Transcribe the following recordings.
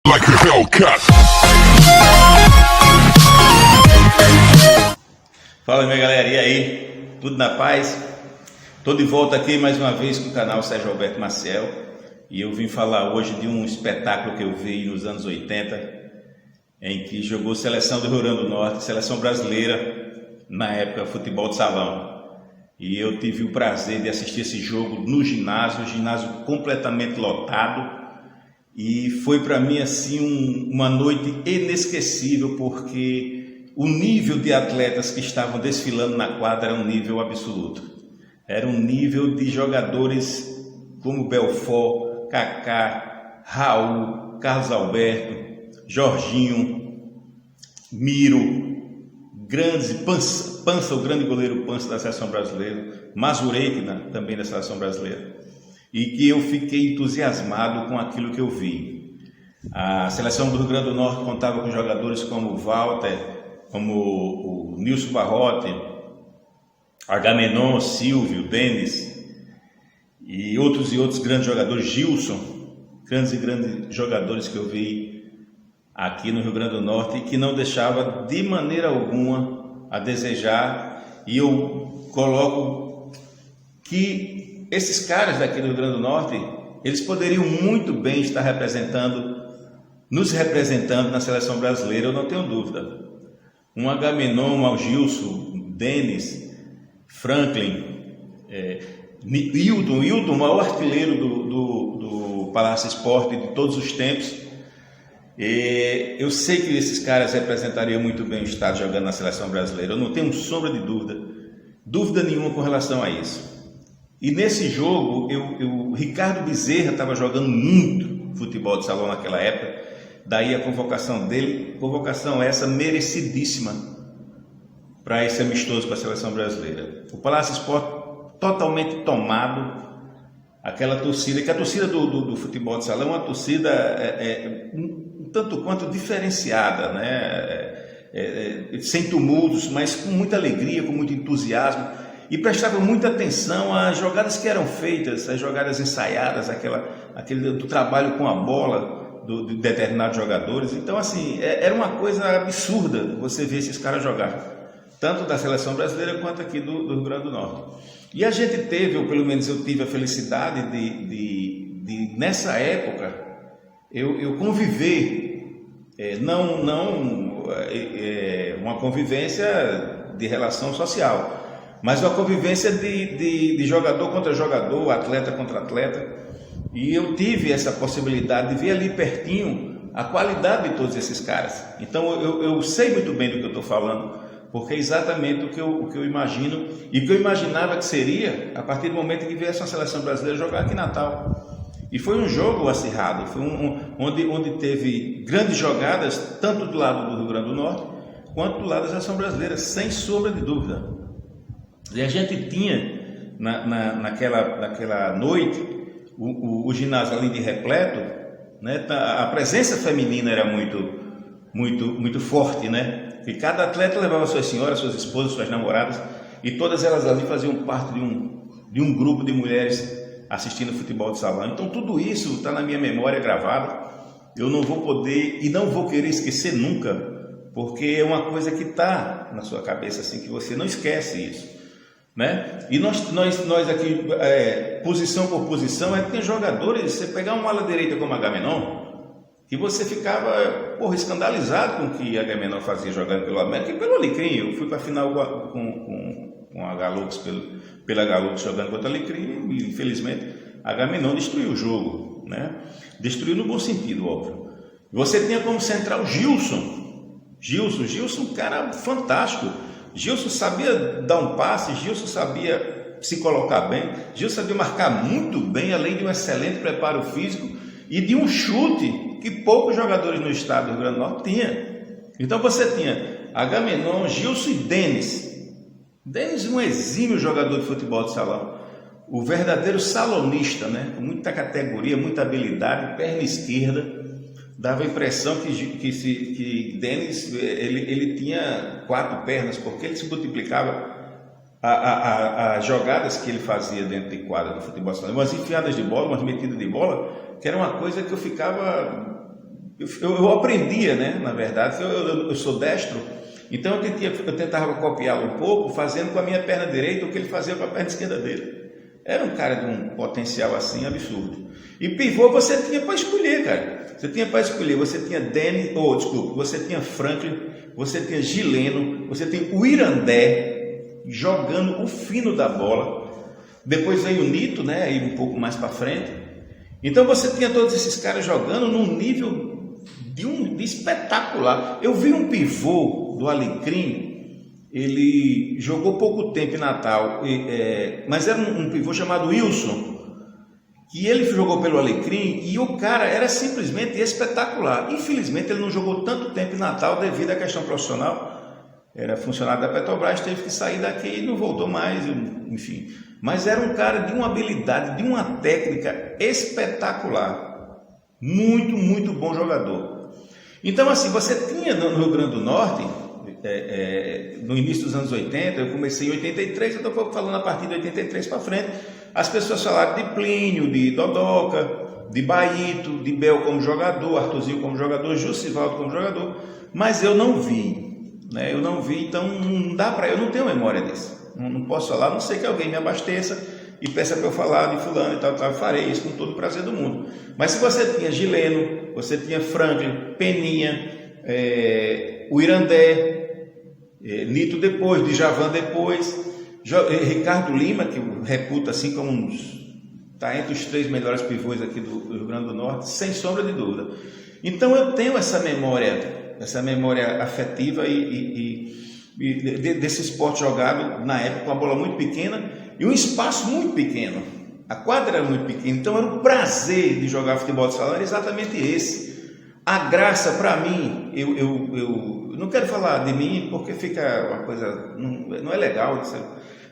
like a Hellcat. Fala, minha galera, e aí? Tudo na paz? Tô de volta aqui mais uma vez com o canal Sérgio Alberto Maciel e eu vim falar hoje de um espetáculo que eu vi nos anos 80 em que jogou seleção do Rio Grande do Norte, seleção brasileira, na época futebol de salão. E eu tive o prazer de assistir esse jogo no ginásio completamente lotado. E foi para mim assim uma noite inesquecível, porque o nível de atletas que estavam desfilando na quadra era um nível absoluto. Era um nível de jogadores como Belfort, Kaká, Raul, Carlos Alberto, Jorginho, Miro, grandes, Pança, o grande goleiro Pança da seleção brasileira, Mazurek também da seleção brasileira. E que eu fiquei entusiasmado com aquilo que eu vi. A seleção do Rio Grande do Norte contava com jogadores como o Walter, como o Nilson Barrote, Agamenon, Silvio, Denis e outros grandes jogadores, Gilson, grandes jogadores que eu vi aqui no Rio Grande do Norte e que não deixava de maneira alguma a desejar. E eu coloco que esses caras daqui do Rio Grande do Norte, eles poderiam muito bem estar nos representando na seleção brasileira, eu não tenho dúvida. Um Agamenon, um Gilson, Denis, Franklin, Hilton, o maior artilheiro do Palácio Esporte de todos os tempos. Eu sei que esses caras representariam muito bem o estado jogando na seleção brasileira, eu não tenho sombra de dúvida nenhuma com relação a isso. E nesse jogo, o Ricardo Bezerra estava jogando muito futebol de salão naquela época, daí a convocação dele, convocação essa merecidíssima para esse amistoso com a seleção brasileira. O Palácio Esporte totalmente tomado, aquela torcida, que a torcida do futebol de salão é uma torcida um tanto quanto diferenciada, né? Sem tumultos, mas com muita alegria, com muito entusiasmo. E prestava muita atenção às jogadas que eram feitas, às jogadas ensaiadas, aquele do trabalho com a bola de determinados jogadores. Então, assim, era uma coisa absurda você ver esses caras jogar, tanto da seleção brasileira quanto aqui do Rio Grande do Norte. E a gente teve, ou pelo menos eu tive a felicidade de nessa época, eu conviver, não uma convivência de relação social, mas uma convivência de jogador contra jogador, atleta contra atleta. E eu tive essa possibilidade de ver ali pertinho a qualidade de todos esses caras. Então eu sei muito bem do que eu estou falando, porque é exatamente o que eu imagino e o que eu imaginava que seria a partir do momento que viesse a seleção brasileira jogar aqui em Natal. E foi um jogo acirrado, foi onde teve grandes jogadas, tanto do lado do Rio Grande do Norte, quanto do lado da seleção brasileira, sem sombra de dúvida. E a gente tinha, naquela noite, o ginásio além de repleto, né, a presença feminina era muito forte, né? E cada atleta levava suas senhoras, suas esposas, suas namoradas, e todas elas ali faziam parte de um grupo de mulheres assistindo futebol de salão. Então tudo isso está na minha memória gravado. Eu não vou poder e não vou querer esquecer nunca, porque é uma coisa que está na sua cabeça assim, que você não esquece isso. Né? E nós aqui, posição por posição, tem jogadores, você pegar uma ala direita como Agamenon, que você ficava escandalizado com o que Agamenon fazia jogando pelo América e pelo Alecrim. Eu fui para a final com a Galux, pela Galux jogando contra o Alecrim, e infelizmente Agamenon destruiu o jogo, né? Destruiu no bom sentido, óbvio. Você tinha como central Gilson, um cara fantástico. Gilson sabia dar um passe, Gilson sabia se colocar bem, Gilson sabia marcar muito bem, além de um excelente preparo físico e de um chute que poucos jogadores no estado do Rio Grande do Norte tinham. Então você tinha Agamenon, Gilson e Denis. Denis, um exímio jogador de futebol de salão, o verdadeiro salonista, né? Com muita categoria, muita habilidade, perna esquerda. Dava a impressão que Denis ele tinha 4 pernas, porque ele se multiplicava as jogadas que ele fazia dentro de quadra do futebol, umas enfiadas de bola, umas metidas de bola, que era uma coisa que eu ficava eu aprendia, né, na verdade, eu sou destro, então eu tentava copiá-lo um pouco, fazendo com a minha perna direita o que ele fazia com a perna esquerda dele. Era um cara de um potencial assim absurdo. E pivô você tinha para escolher, cara. Você tinha para escolher, você tinha você tinha Franklin, você tinha Gileno, você tem o Irandé jogando o fino da bola. Depois veio o Nito, né, aí um pouco mais para frente. Então você tinha todos esses caras jogando num nível de espetacular. Eu vi um pivô do Alecrim. Ele jogou pouco tempo em Natal, mas era um pivô chamado Wilson, que ele jogou pelo Alecrim e o cara era simplesmente espetacular. Infelizmente ele não jogou tanto tempo em Natal devido à questão profissional. Era funcionário da Petrobras, teve que sair daqui e não voltou mais, enfim. Mas era um cara de uma habilidade, de uma técnica espetacular. Muito, muito bom jogador. Então assim, você tinha no Rio Grande do Norte... no início dos anos 80, eu comecei em 83, eu estou falando a partir de 83 para frente, as pessoas falaram de Plínio, de Dodoca, de Baito, de Bel como jogador, Arthurzinho como jogador, Jussivaldo como jogador, mas eu não vi, né? Eu não vi, então não dá para, eu não tenho memória disso, não posso falar, a não sei que alguém me abasteça e peça para eu falar de fulano e tal, eu farei isso com todo o prazer do mundo. Mas se você tinha Gileno, você tinha Franklin, Peninha, o Irandé, Nito depois, Djavan depois, Ricardo Lima, que reputa assim como está entre os 3 melhores pivôs aqui do Rio Grande do Norte, sem sombra de dúvida. Então eu tenho essa memória afetiva desse esporte jogado na época com a bola muito pequena e um espaço muito pequeno. A quadra era muito pequena, então era um prazer de jogar futebol de salão, era exatamente esse. A graça para mim, eu não quero falar de mim porque fica uma coisa, não é legal,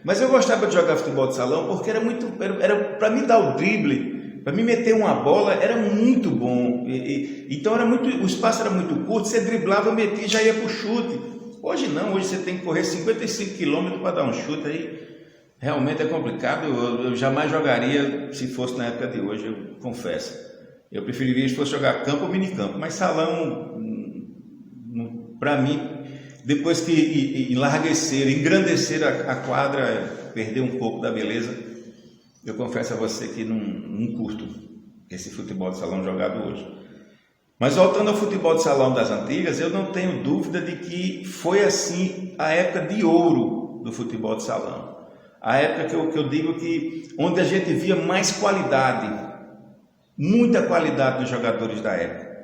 mas eu gostava de jogar futebol de salão porque era para mim dar o drible, para mim meter uma bola era muito bom, então o espaço era muito curto, você driblava, metia e já ia para o chute. Hoje não, hoje você tem que correr 55 km para dar um chute, aí realmente é complicado, eu jamais jogaria se fosse na época de hoje, eu confesso. Eu preferiria se fosse jogar campo ou minicampo, mas salão, para mim, depois que engrandecer a quadra, perder um pouco da beleza, eu confesso a você que não curto esse futebol de salão jogado hoje. Mas voltando ao futebol de salão das antigas, eu não tenho dúvida de que foi assim a época de ouro do futebol de salão. A época que eu digo que onde a gente via mais qualidade, muita qualidade dos jogadores da época.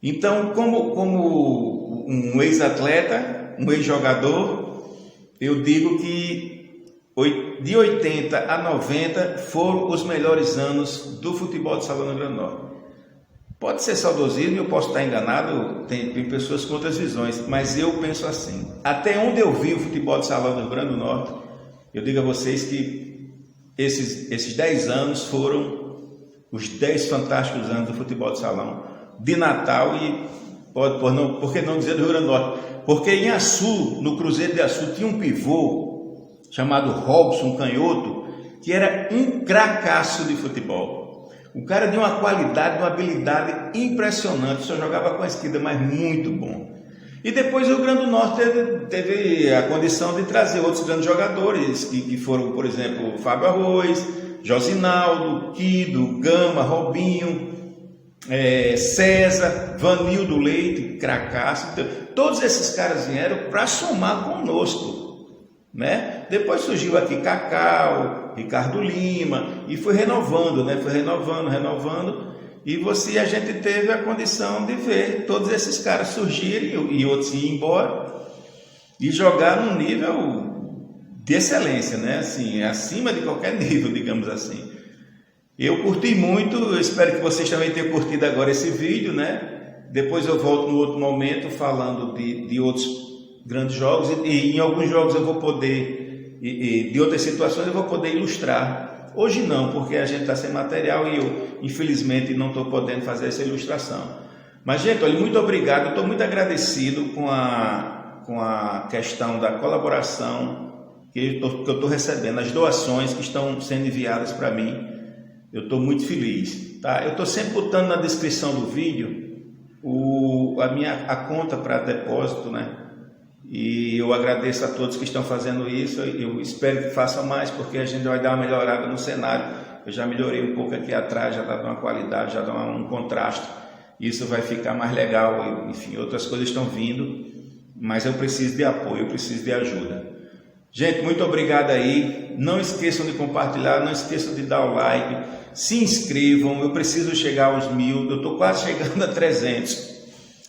Então, como um ex-atleta, um ex-jogador, eu digo que de 80 a 90 foram os melhores anos do futebol de salão no Rio Grande do Norte. Pode ser saudosismo, eu posso estar enganado, tem pessoas com outras visões, mas eu penso assim. Até onde eu vi o futebol de salão no Rio Grande do Norte, eu digo a vocês que esses 10 anos foram os 10 fantásticos anos do futebol de salão, de Natal e, por que não dizer do Rio Grande do Norte? Porque em Açu, no Cruzeiro de Açu, tinha um pivô chamado Robson, canhoto, que era um cracaço de futebol. O cara de uma qualidade, de uma habilidade impressionante, só jogava com a esquerda, mas muito bom. E depois o Rio Grande do Norte teve a condição de trazer outros grandes jogadores, que foram, por exemplo, Fábio Arroz, Josinaldo, Kido, Gama, Robinho, César, Vanildo Leite, Cracasso. Então, todos esses caras vieram para somar conosco, né? Depois surgiu aqui Cacau, Ricardo Lima e foi renovando, né? Foi renovando e a gente teve a condição de ver todos esses caras surgirem e outros ir embora e jogar num nível de excelência, né? Assim, acima de qualquer nível, digamos assim. Eu curti muito, eu espero que vocês também tenham curtido agora esse vídeo, né? Depois eu volto no outro momento falando de outros grandes jogos e em alguns jogos eu vou poder, de outras situações eu vou poder ilustrar. Hoje não, porque a gente está sem material e eu, infelizmente, não estou podendo fazer essa ilustração. Mas, gente, olha, muito obrigado, estou muito agradecido com a questão da colaboração que eu estou recebendo, as doações que estão sendo enviadas para mim. Eu estou muito feliz, tá? Eu estou sempre botando na descrição do vídeo a conta para depósito, né? E eu agradeço a todos que estão fazendo isso. Eu espero que façam mais, porque a gente vai dar uma melhorada no cenário. Eu já melhorei um pouco aqui atrás, já dá uma qualidade, já dá um contraste. Isso vai ficar mais legal. Enfim, outras coisas estão vindo, mas eu preciso de apoio, eu preciso de ajuda. Gente, muito obrigado aí. Não esqueçam de compartilhar, não esqueçam de dar o like, se inscrevam. Eu preciso chegar aos 1000, eu estou quase chegando a 300.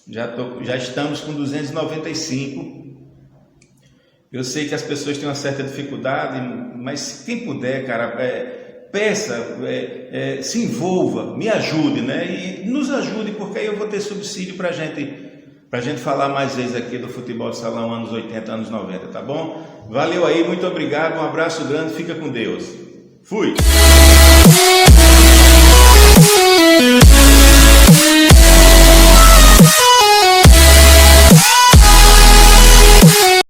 Já estamos com 295. Eu sei que as pessoas têm uma certa dificuldade, mas quem puder, cara, peça, se envolva, me ajude, né? E nos ajude, porque aí eu vou ter subsídio para a gente falar mais vezes aqui do futebol de salão anos 80, anos 90, tá bom? Valeu aí, muito obrigado, um abraço grande, fica com Deus. Fui!